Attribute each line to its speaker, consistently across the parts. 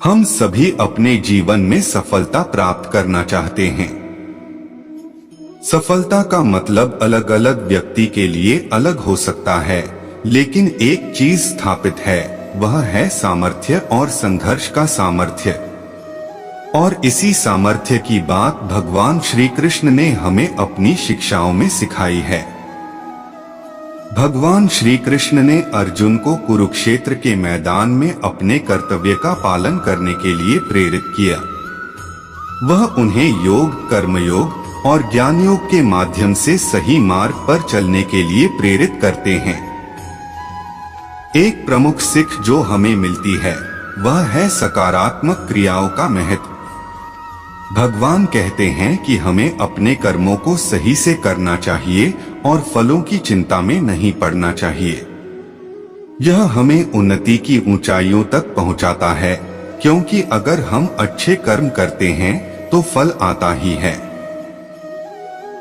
Speaker 1: हम सभी अपने जीवन में सफलता प्राप्त करना चाहते हैं। सफलता का मतलब अलग अलग व्यक्ति के लिए अलग हो सकता है, लेकिन एक चीज स्थापित है, वह है सामर्थ्य और संघर्ष का सामर्थ्य। और इसी सामर्थ्य की बात भगवान श्री कृष्ण ने हमें अपनी शिक्षाओं में सिखाई है। भगवान श्री कृष्ण ने अर्जुन को कुरुक्षेत्र के मैदान में अपने कर्तव्य का पालन करने के लिए प्रेरित किया। वह उन्हें योग, कर्मयोग और ज्ञान योग के माध्यम से सही मार्ग पर चलने के लिए प्रेरित करते हैं। एक प्रमुख सीख जो हमें मिलती है वह है सकारात्मक क्रियाओं का महत्व। भगवान कहते हैं कि हमें अपने कर्मों को सही से करना चाहिए और फलों की चिंता में नहीं पड़ना चाहिए। यह हमें उन्नति की ऊंचाइयों तक पहुंचाता है, क्योंकि अगर हम अच्छे कर्म करते हैं तो फल आता ही है।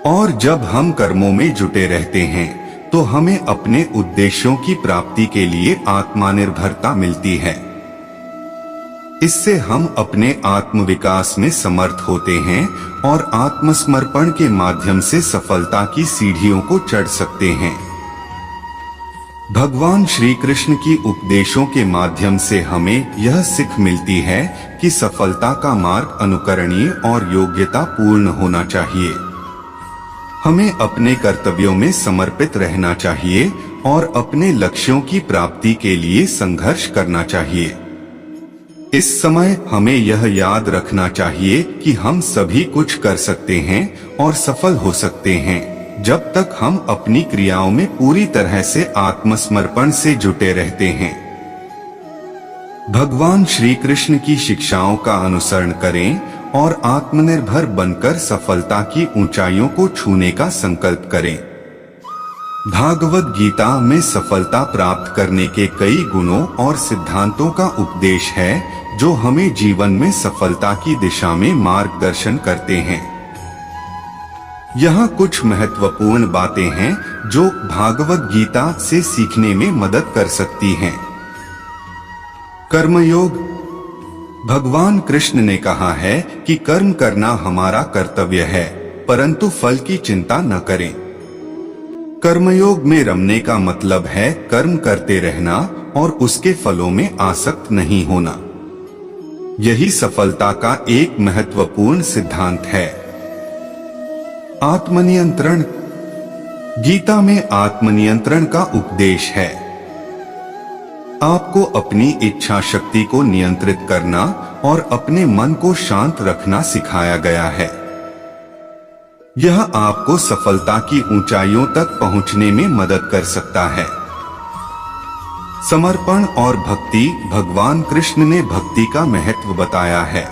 Speaker 1: और जब हम कर्मों में जुटे रहते हैं तो हमें अपने उद्देश्यों की प्राप्ति के लिए आत्मनिर्भरता मिलती है। इससे हम अपने आत्मविकास में समर्थ होते हैं और आत्मसमर्पण के माध्यम से सफलता की सीढ़ियों को चढ़ सकते हैं। भगवान श्री कृष्ण की उपदेशों के माध्यम से हमें यह सीख मिलती है कि सफलता का मार्ग अनुकरणीय और योग्यता पूर्ण होना चाहिए। हमें अपने कर्तव्यों में समर्पित रहना चाहिए और अपने लक्ष्यों की प्राप्ति के लिए संघर्ष करना चाहिए। इस समय हमें यह याद रखना चाहिए कि हम सभी कुछ कर सकते हैं और सफल हो सकते हैं, जब तक हम अपनी क्रियाओं में पूरी तरह से आत्मसमर्पण से जुटे रहते हैं। भगवान श्री कृष्ण की शिक्षाओं का अनुसरण करें और आत्मनिर्भर बनकर सफलता की ऊंचाइयों को छूने का संकल्प करें। भागवत गीता में सफलता प्राप्त करने के कई गुणों और सिद्धांतों का उपदेश है, जो हमें जीवन में सफलता की दिशा में मार्गदर्शन करते हैं। यहाँ कुछ महत्वपूर्ण बातें हैं जो भागवत गीता से सीखने में मदद कर सकती हैं। कर्मयोग। भगवान कृष्ण ने कहा है कि कर्म करना हमारा कर्तव्य है, परंतु फल की चिंता न करें। कर्मयोग में रमने का मतलब है कर्म करते रहना और उसके फलों में आसक्त नहीं होना। यही सफलता का एक महत्वपूर्ण सिद्धांत है। आत्मनियंत्रण। गीता में आत्मनियंत्रण का उपदेश है। आपको अपनी इच्छा शक्ति को नियंत्रित करना और अपने मन को शांत रखना सिखाया गया है। यह आपको सफलता की ऊंचाइयों तक पहुंचने में मदद कर सकता है। समर्पण और भक्ति। भगवान कृष्ण ने भक्ति का महत्व बताया है।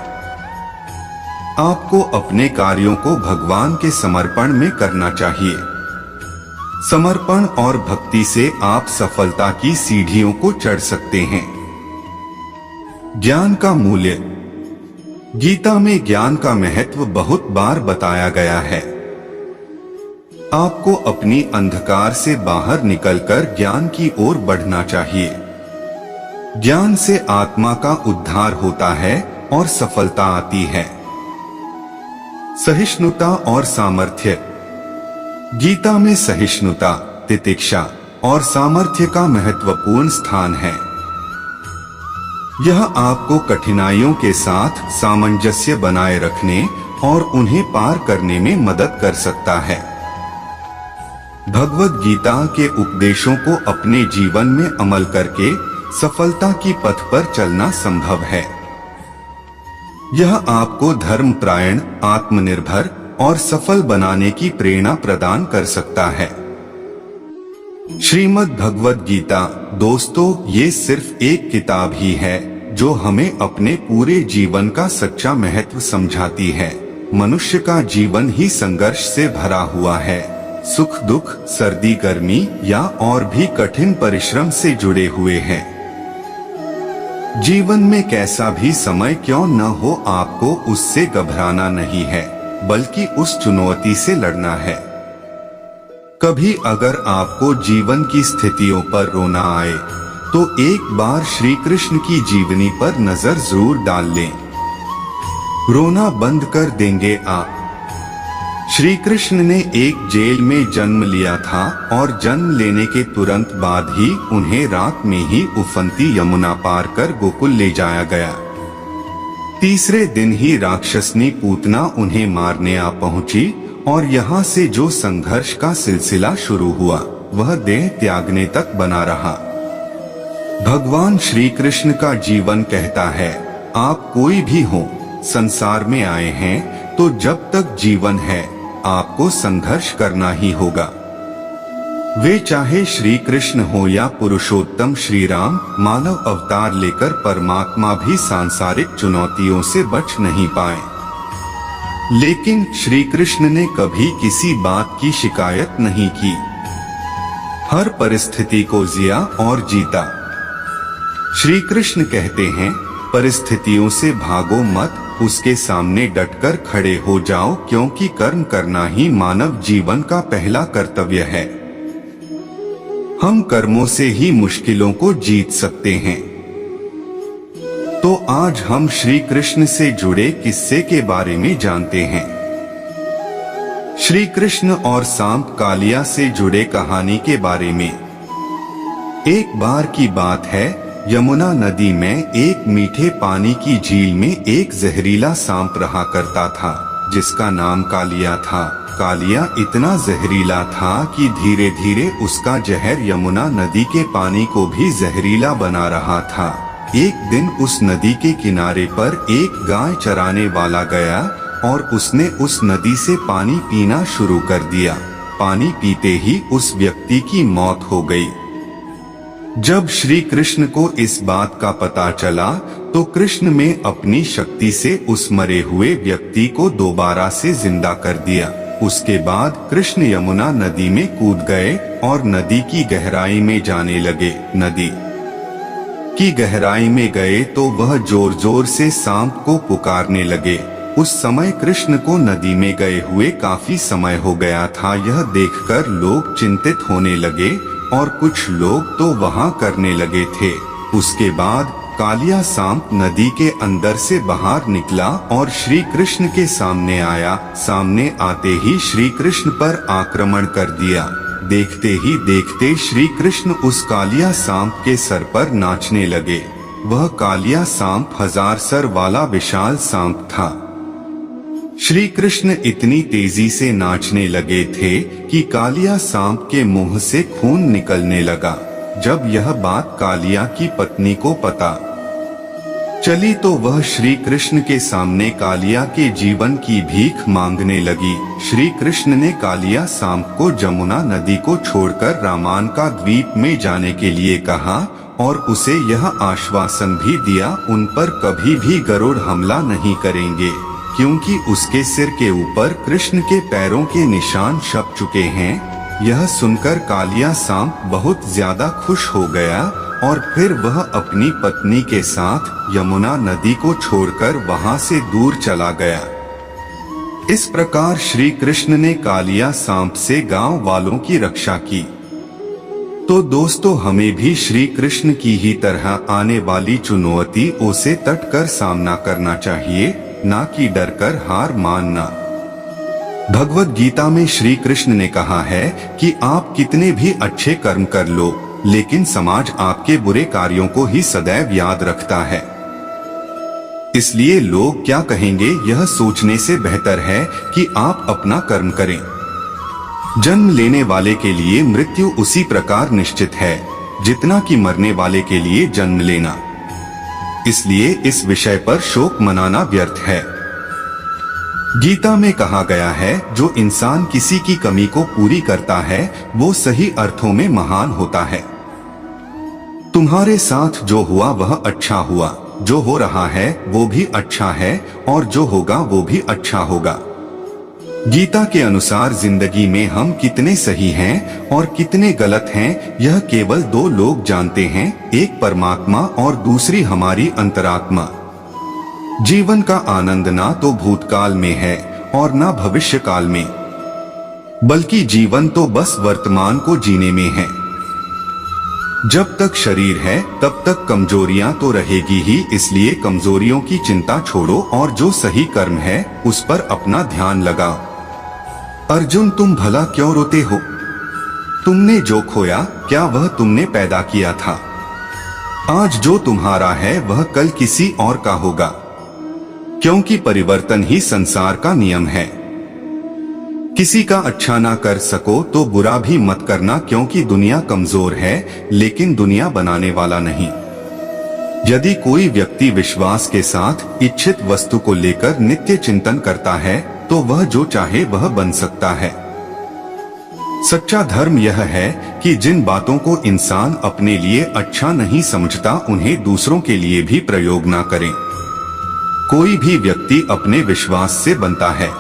Speaker 1: आपको अपने कार्यों को भगवान के समर्पण में करना चाहिए। समर्पण और भक्ति से आप सफलता की सीढ़ियों को चढ़ सकते हैं। ज्ञान का मूल्य। गीता में ज्ञान का महत्व बहुत बार बताया गया है। आपको अपनी अंधकार से बाहर निकलकर ज्ञान की ओर बढ़ना चाहिए। ज्ञान से आत्मा का उद्धार होता है और सफलता आती है। सहिष्णुता और सामर्थ्य। गीता में सहिष्णुता, तितिक्षा और सामर्थ्य का महत्वपूर्ण स्थान है। यह आपको कठिनाइयों के साथ सामंजस्य बनाए रखने और उन्हें पार करने में मदद कर सकता है। भगवत गीता के उपदेशों को अपने जीवन में अमल करके सफलता की पथ पर चलना संभव है। यह आपको धर्मपरायण, आत्मनिर्भर और सफल बनाने की प्रेरणा प्रदान कर सकता है। श्रीमद् भगवत गीता दोस्तों, ये सिर्फ एक किताब ही है जो हमें अपने पूरे जीवन का सच्चा महत्व समझाती है। मनुष्य का जीवन ही संघर्ष से भरा हुआ है। सुख दुख, सर्दी गर्मी या और भी कठिन परिश्रम से जुड़े हुए हैं। जीवन में कैसा भी समय क्यों न हो, आपको उससे घबराना नहीं है, बल्कि उस चुनौती से लड़ना है। कभी अगर आपको जीवन की स्थितियों पर रोना आए तो एक बार श्री कृष्ण की जीवनी पर नजर जरूर डाल लें। रोना बंद कर देंगे आप। श्री कृष्ण ने एक जेल में जन्म लिया था और जन्म लेने के तुरंत बाद ही उन्हें रात में ही उफनती यमुना पार कर गोकुल ले जाया गया। तीसरे दिन ही राक्षसनी पूतना उन्हें मारने आ पहुंची और यहाँ से जो संघर्ष का सिलसिला शुरू हुआ वह देह त्यागने तक बना रहा। भगवान श्री कृष्ण का जीवन कहता है, आप कोई भी हो, संसार में आए हैं तो जब तक जीवन है आपको संघर्ष करना ही होगा। वे चाहे श्री कृष्ण हो या पुरुषोत्तम श्री राम, मानव अवतार लेकर परमात्मा भी सांसारिक चुनौतियों से बच नहीं पाए। लेकिन श्री कृष्ण ने कभी किसी बात की शिकायत नहीं की। हर परिस्थिति को जिया और जीता। श्री कृष्ण कहते हैं, परिस्थितियों से भागो मत, उसके सामने डटकर खड़े हो जाओ, क्योंकि कर्म करना ही मानव जीवन का पहला कर्तव्य है। हम कर्मों से ही मुश्किलों को जीत सकते हैं। तो आज हम श्री कृष्ण से जुड़े किस्से के बारे में जानते हैं। श्री कृष्ण और सांप कालिया से जुड़े कहानी के बारे में। एक बार की बात है, यमुना नदी में एक मीठे पानी की झील में एक जहरीला सांप रहा करता था, जिसका नाम कालिया था। कालिया इतना जहरीला था कि धीरे धीरे उसका जहर यमुना नदी के पानी को भी जहरीला बना रहा था। एक दिन उस नदी के किनारे पर एक गाय चराने वाला गया और उसने उस नदी से पानी पीना शुरू कर दिया। पानी पीते ही उस व्यक्ति की मौत हो गई। जब श्री कृष्ण को इस बात का पता चला तो कृष्ण में अपनी शक्ति से उस मरे हुए व्यक्ति को दोबारा से जिंदा कर दिया। उसके बाद कृष्ण यमुना नदी में कूद गए और नदी की गहराई में जाने लगे। नदी की गहराई में गए तो वह जोर जोर से सांप को पुकारने लगे। उस समय कृष्ण को नदी में गए हुए काफी समय हो गया था। यह देखकर लोग चिंतित होने लगे और कुछ लोग तो वहां करने लगे थे। उसके बाद कालिया सांप नदी के अंदर से बाहर निकला और श्री कृष्ण के सामने आया। सामने आते ही श्री कृष्ण पर आक्रमण कर दिया। देखते ही देखते श्री कृष्ण उस कालिया सांप के सर पर नाचने लगे। वह कालिया सांप 1000 सर वाला विशाल सांप था। श्री कृष्ण इतनी तेजी से नाचने लगे थे कि कालिया सांप के मुंह से खून निकलने लगा। जब यह बात कालिया की पत्नी को पता चली तो वह श्री कृष्ण के सामने कालिया के जीवन की भीख मांगने लगी। श्री कृष्ण ने कालिया सांप को जमुना नदी को छोड़कर रामान का द्वीप में जाने के लिए कहा और उसे यह आश्वासन भी दिया उन पर कभी भी गरुड़ हमला नहीं करेंगे, क्योंकि उसके सिर के ऊपर कृष्ण के पैरों के निशान छप चुके हैं। यह सुनकर कालिया सांप बहुत ज्यादा खुश हो गया और फिर वह अपनी पत्नी के साथ यमुना नदी को छोड़कर वहां से दूर चला गया। इस प्रकार श्री कृष्ण ने कालिया सांप से गांव वालों की रक्षा की। तो दोस्तों, हमें भी श्री कृष्ण की ही तरह आने वाली चुनौतियों से डट कर सामना करना चाहिए, ना कि डर कर हार मानना। भगवद गीता में श्री कृष्ण ने कहा है कि आप कितने भी अच्छे कर्म कर लो, लेकिन समाज आपके बुरे कार्यों को ही सदैव याद रखता है। इसलिए लोग क्या कहेंगे यह सोचने से बेहतर है कि आप अपना कर्म करें। जन्म लेने वाले के लिए मृत्यु उसी प्रकार निश्चित है जितना कि मरने वाले के लिए जन्म लेना। इसलिए इस विषय पर शोक मनाना व्यर्थ है। गीता में कहा गया है, जो इंसान किसी की कमी को पूरी करता है वो सही अर्थों में महान होता है। तुम्हारे साथ जो हुआ वह अच्छा हुआ, जो हो रहा है वो भी अच्छा है और जो होगा वो भी अच्छा होगा। गीता के अनुसार जिंदगी में हम कितने सही हैं और कितने गलत हैं यह केवल 2 लोग जानते हैं, एक परमात्मा और दूसरी हमारी अंतरात्मा। जीवन का आनंद ना तो भूतकाल में है और ना भविष्य काल में, बल्कि जीवन तो बस वर्तमान को जीने में है। जब तक शरीर है तब तक कमजोरियां तो रहेगी ही, इसलिए कमजोरियों की चिंता छोड़ो और जो सही कर्म है उस पर अपना ध्यान लगाओ। अर्जुन, तुम भला क्यों रोते हो? तुमने जो खोया क्या वह तुमने पैदा किया था? आज जो तुम्हारा है वह कल किसी और का होगा, क्योंकि परिवर्तन ही संसार का नियम है। किसी का अच्छा ना कर सको तो बुरा भी मत करना, क्योंकि दुनिया कमजोर है लेकिन दुनिया बनाने वाला नहीं। यदि कोई व्यक्ति विश्वास के साथ इच्छित वस्तु को लेकर नित्य चिंतन करता है तो वह जो चाहे वह बन सकता है। सच्चा धर्म यह है कि जिन बातों को इंसान अपने लिए अच्छा नहीं समझता उन्हें दूसरों के लिए भी प्रयोग ना करें। कोई भी व्यक्ति अपने विश्वास से बनता है।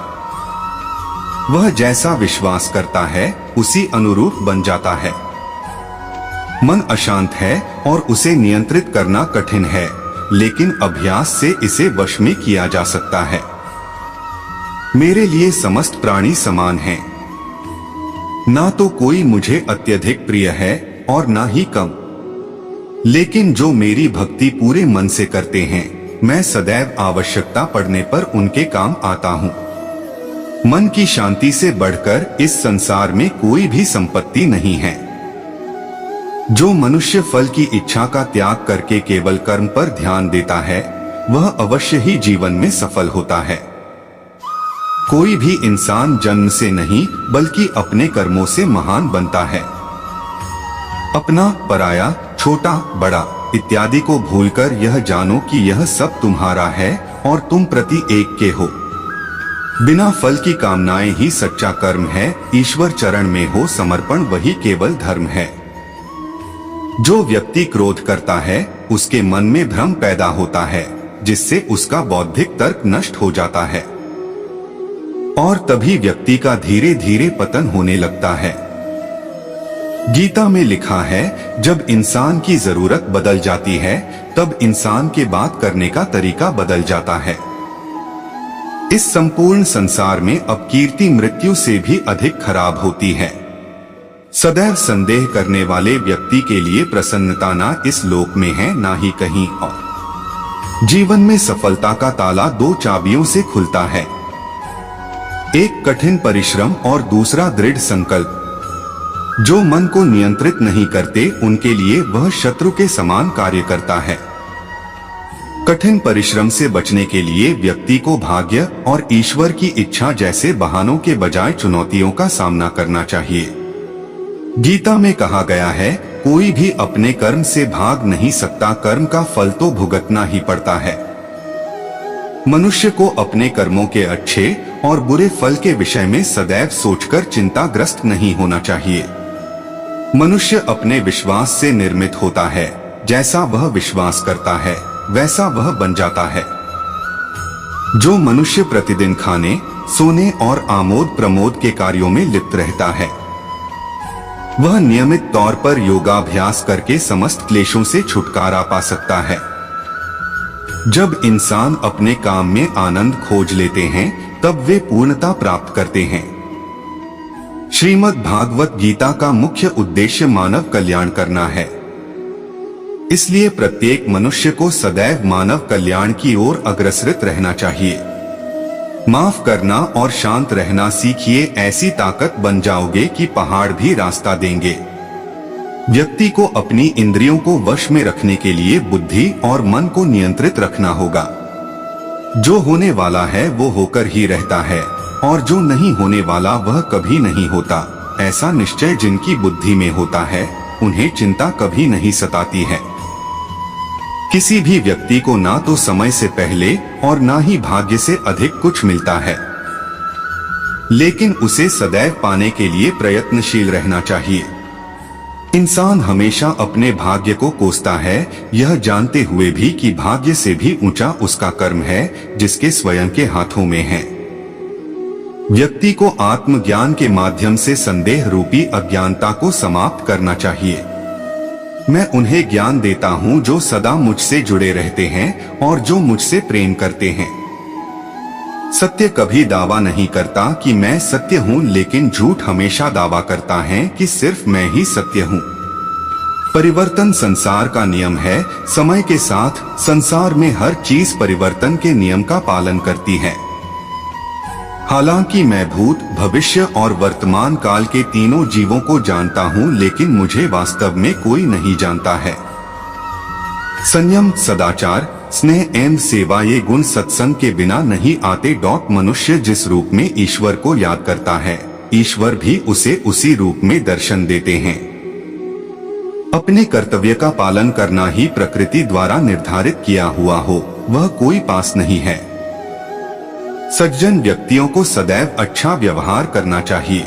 Speaker 1: वह जैसा विश्वास करता है उसी अनुरूप बन जाता है। मन अशांत है और उसे नियंत्रित करना कठिन है, लेकिन अभ्यास से इसे वश में किया जा सकता है। मेरे लिए समस्त प्राणी समान हैं। ना तो कोई मुझे अत्यधिक प्रिय है और ना ही कम, लेकिन जो मेरी भक्ति पूरे मन से करते हैं मैं सदैव आवश्यकता पड़ने पर उनके काम आता हूँ। मन की शांति से बढ़कर इस संसार में कोई भी संपत्ति नहीं है। जो मनुष्य फल की इच्छा का त्याग करके केवल कर्म पर ध्यान देता है वह अवश्य ही जीवन में सफल होता है। कोई भी इंसान जन्म से नहीं बल्कि अपने कर्मों से महान बनता है। अपना, पराया, छोटा, बड़ा इत्यादि को भूलकर यह जानो कि यह सब तुम्हारा है और तुम प्रति एक के हो। बिना फल की कामनाएं ही सच्चा कर्म है। ईश्वर चरण में हो समर्पण वही केवल धर्म है। जो व्यक्ति क्रोध करता है उसके मन में भ्रम पैदा होता है, जिससे उसका बौद्धिक तर्क नष्ट हो जाता है और तभी व्यक्ति का धीरे धीरे पतन होने लगता है। गीता में लिखा है, जब इंसान की जरूरत बदल जाती है तब इंसान के बात करने का तरीका बदल जाता है। इस संपूर्ण संसार में अब कीर्ति मृत्यु से भी अधिक खराब होती है। सदैव संदेह करने वाले व्यक्ति के लिए प्रसन्नता ना इस लोक में है ना ही कहीं और। जीवन में सफलता का ताला दो चाबियों से खुलता है, एक कठिन परिश्रम और दूसरा दृढ़ संकल्प। जो मन को नियंत्रित नहीं करते उनके लिए वह शत्रु के समान कार्य करता है। कठिन परिश्रम से बचने के लिए व्यक्ति को भाग्य और ईश्वर की इच्छा जैसे बहानों के बजाय चुनौतियों का सामना करना चाहिए। गीता में कहा गया है, कोई भी अपने कर्म से भाग नहीं सकता, कर्म का फल तो भुगतना ही पड़ता है। मनुष्य को अपने कर्मों के अच्छे और बुरे फल के विषय में सदैव सोचकर चिंताग्रस्त नहीं होना चाहिए। मनुष्य अपने विश्वास से निर्मित होता है। जैसा वह विश्वास करता है वैसा वह बन जाता है। जो मनुष्य प्रतिदिन खाने, सोने और आमोद प्रमोद के कार्यों में लिप्त रहता है वह नियमित तौर पर योगाभ्यास करके समस्त क्लेशों से छुटकारा पा सकता है। जब इंसान अपने काम में आनंद खोज लेते हैं तब वे पूर्णता प्राप्त करते हैं। श्रीमद् भागवत गीता का मुख्य उद्देश्य मानव कल्याण करना है। इसलिए प्रत्येक मनुष्य को सदैव मानव कल्याण की ओर अग्रसरित रहना चाहिए। माफ करना और शांत रहना सीखिए, ऐसी ताकत बन जाओगे कि पहाड़ भी रास्ता देंगे। व्यक्ति को अपनी इंद्रियों को वश में रखने के लिए बुद्धि और मन को नियंत्रित रखना होगा। जो होने वाला है वो होकर ही रहता है और जो नहीं होने वाला वह कभी नहीं होता। ऐसा निश्चय जिनकी बुद्धि में होता है उन्हें चिंता कभी नहीं सताती है। किसी भी व्यक्ति को ना तो समय से पहले और ना ही भाग्य से अधिक कुछ मिलता है, लेकिन उसे सदैव पाने के लिए प्रयत्नशील रहना चाहिए। इंसान हमेशा अपने भाग्य को कोसता है, यह जानते हुए भी कि भाग्य से भी ऊंचा उसका कर्म है जिसके स्वयं के हाथों में है। व्यक्ति को आत्मज्ञान के माध्यम से संदेह रूपी अज्ञानता को समाप्त करना चाहिए। मैं उन्हें ज्ञान देता हूँ जो सदा मुझसे जुड़े रहते हैं और जो मुझसे प्रेम करते हैं। सत्य कभी दावा नहीं करता कि मैं सत्य हूँ, लेकिन झूठ हमेशा दावा करता है कि सिर्फ मैं ही सत्य हूँ। परिवर्तन संसार का नियम है। समय के साथ संसार में हर चीज परिवर्तन के नियम का पालन करती है। हालांकि मैं भूत, भविष्य और वर्तमान काल के तीनों जीवों को जानता हूँ, लेकिन मुझे वास्तव में कोई नहीं जानता है। संयम, सदाचार, स्नेह एवं सेवा ये गुण सत्संग के बिना नहीं आते। मनुष्य जिस रूप में ईश्वर को याद करता है, ईश्वर भी उसे उसी रूप में दर्शन देते हैं। अपने कर्तव्य का पालन करना ही प्रकृति द्वारा निर्धारित किया हुआ हो, वह कोई पास नहीं है। सज्जन व्यक्तियों को सदैव अच्छा व्यवहार करना चाहिए,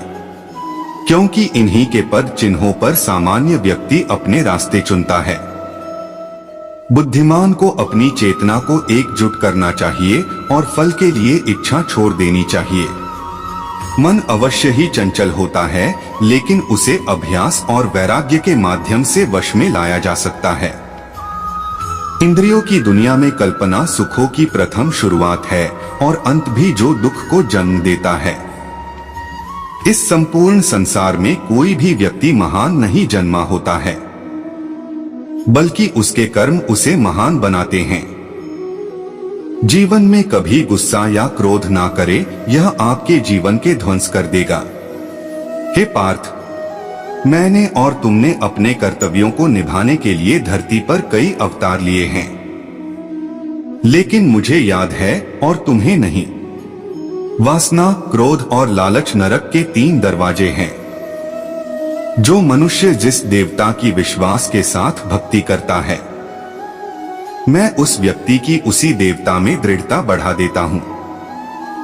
Speaker 1: क्योंकि इन्हीं के पद चिन्हों पर सामान्य व्यक्ति अपने रास्ते चुनता है। बुद्धिमान को अपनी चेतना को एकजुट करना चाहिए और फल के लिए इच्छा छोड़ देनी चाहिए। मन अवश्य ही चंचल होता है, लेकिन उसे अभ्यास और वैराग्य के माध्यम से वश में लाया जा सकता है। इंद्रियों की दुनिया में कल्पना सुखों की प्रथम शुरुआत है और अंत भी जो दुख को जन्म देता है। इस संपूर्ण संसार में कोई भी व्यक्ति महान नहीं जन्मा होता है, बल्कि उसके कर्म उसे महान बनाते हैं। जीवन में कभी गुस्सा या क्रोध ना करे, यह आपके जीवन के ध्वंस कर देगा। हे पार्थ, मैंने और तुमने अपने कर्तव्यों को निभाने के लिए धरती पर कई अवतार लिए हैं, लेकिन मुझे याद है और तुम्हें नहीं। वासना, क्रोध और लालच नरक के 3 दरवाजे हैं। जो मनुष्य जिस देवता की विश्वास के साथ भक्ति करता है, मैं उस व्यक्ति की उसी देवता में दृढ़ता बढ़ा देता हूँ।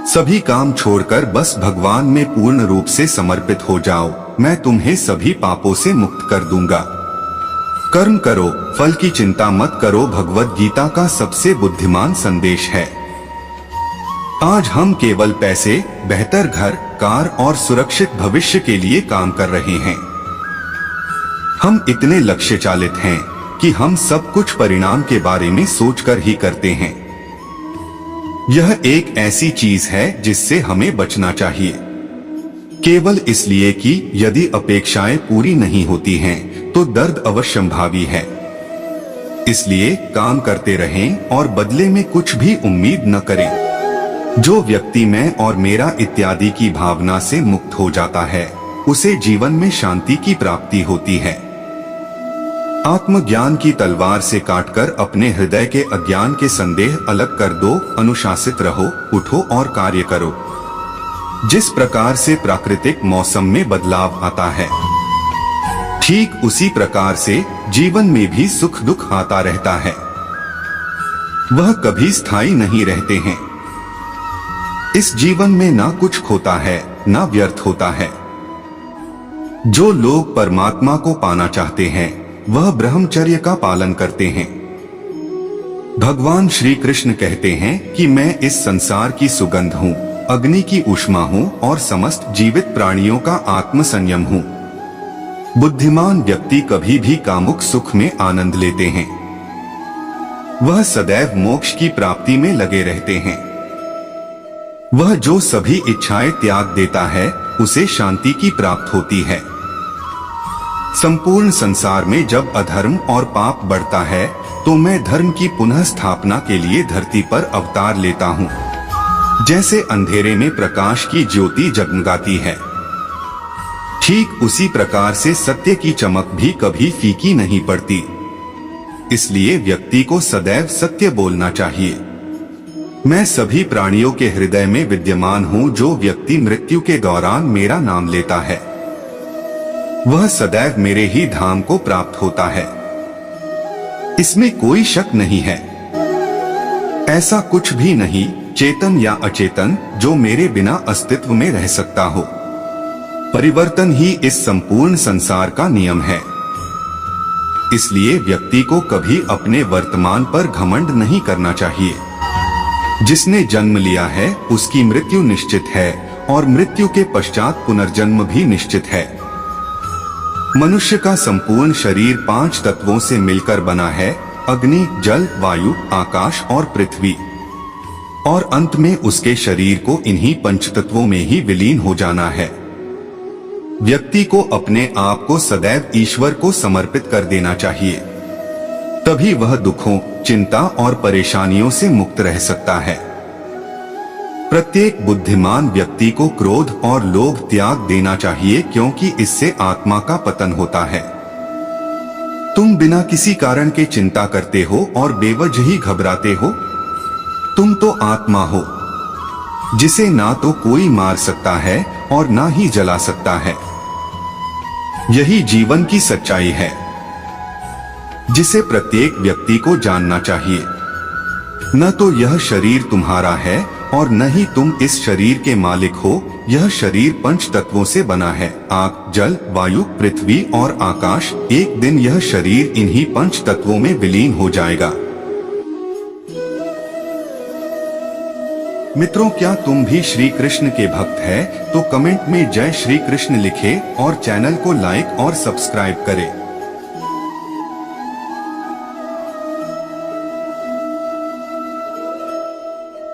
Speaker 1: सभी काम छोड़कर बस भगवान में पूर्ण रूप से समर्पित हो जाओ, मैं तुम्हें सभी पापों से मुक्त कर दूंगा। कर्म करो, फल की चिंता मत करो, भगवद गीता का सबसे बुद्धिमान संदेश है। आज हम केवल पैसे, बेहतर घर, कार और सुरक्षित भविष्य के लिए काम कर रहे हैं। हम इतने लक्ष्य चालित हैं कि हम सब कुछ परिणाम के बारे में सोचकर ही करते हैं। यह एक ऐसी चीज है जिससे हमें बचना चाहिए, केवल इसलिए कि यदि अपेक्षाएं पूरी नहीं होती हैं तो दर्द अवश्यंभावी है। इसलिए काम करते रहें और बदले में कुछ भी उम्मीद न करें। जो व्यक्ति मैं और मेरा इत्यादि की भावना से मुक्त हो जाता है, उसे जीवन में शांति की प्राप्ति होती है। आत्मज्ञान की तलवार से काटकर अपने हृदय के अज्ञान के संदेह अलग कर दो। अनुशासित रहो, उठो और कार्य करो। जिस प्रकार से प्राकृतिक मौसम में बदलाव आता है, ठीक उसी प्रकार से जीवन में भी सुख दुख आता रहता है। वह कभी स्थायी नहीं रहते हैं। इस जीवन में ना कुछ खोता है, ना व्यर्थ होता है। जो लोग परमात्मा को पाना चाहते हैं, वह ब्रह्मचर्य का पालन करते हैं। भगवान श्री कृष्ण कहते हैं कि मैं इस संसार की सुगंध हूँ, अग्नि की ऊष्मा हूँ और समस्त जीवित प्राणियों का आत्म संयम हूँ। बुद्धिमान व्यक्ति कभी भी कामुक सुख में आनंद लेते हैं। वह सदैव मोक्ष की प्राप्ति में लगे रहते हैं। वह जो सभी इच्छाएं त्याग देता है, उसे शांति की प्राप्त होती है। संपूर्ण संसार में जब अधर्म और पाप बढ़ता है, तो मैं धर्म की पुनः स्थापना के लिए धरती पर अवतार लेता हूँ। जैसे अंधेरे में प्रकाश की ज्योति जगमगाती है, ठीक उसी प्रकार से सत्य की चमक भी कभी फीकी नहीं पड़ती। इसलिए व्यक्ति को सदैव सत्य बोलना चाहिए। मैं सभी प्राणियों के हृदय में विद्यमान हूँ। जो व्यक्ति मृत्यु के दौरान मेरा नाम लेता है, वह सदैव मेरे ही धाम को प्राप्त होता है। इसमें कोई शक नहीं है। ऐसा कुछ भी नहीं, चेतन या अचेतन, जो मेरे बिना अस्तित्व में रह सकता हो। परिवर्तन ही इस संपूर्ण संसार का नियम है। इसलिए व्यक्ति को कभी अपने वर्तमान पर घमंड नहीं करना चाहिए। जिसने जन्म लिया है, उसकी मृत्यु निश्चित है और मृत्यु के पश्चात पुनर्जन्म भी निश्चित है। मनुष्य का संपूर्ण शरीर 5 तत्वों से मिलकर बना है: अग्नि, जल, वायु, आकाश और पृथ्वी। और अंत में उसके शरीर को इन्हीं 5 तत्वों में ही विलीन हो जाना है। व्यक्ति को अपने आप को सदैव ईश्वर को समर्पित कर देना चाहिए, तभी वह दुखों, चिंता और परेशानियों से मुक्त रह सकता है। प्रत्येक बुद्धिमान व्यक्ति को क्रोध और लोभ त्याग देना चाहिए, क्योंकि इससे आत्मा का पतन होता है। तुम बिना किसी कारण के चिंता करते हो और बेवजह ही घबराते हो। तुम तो आत्मा हो, जिसे ना तो कोई मार सकता है और ना ही जला सकता है। यही जीवन की सच्चाई है, जिसे प्रत्येक व्यक्ति को जानना चाहिए। न तो यह शरीर तुम्हारा है और न ही तुम इस शरीर के मालिक हो। यह शरीर पंच तत्वों से बना है, आग, जल, वायु, पृथ्वी और आकाश। एक दिन यह शरीर इन्हीं पंच तत्वों में विलीन हो जाएगा। मित्रों, क्या तुम भी श्री कृष्ण के भक्त हैं? तो कमेंट में जय श्री कृष्ण लिखें और चैनल को लाइक और सब्सक्राइब करें।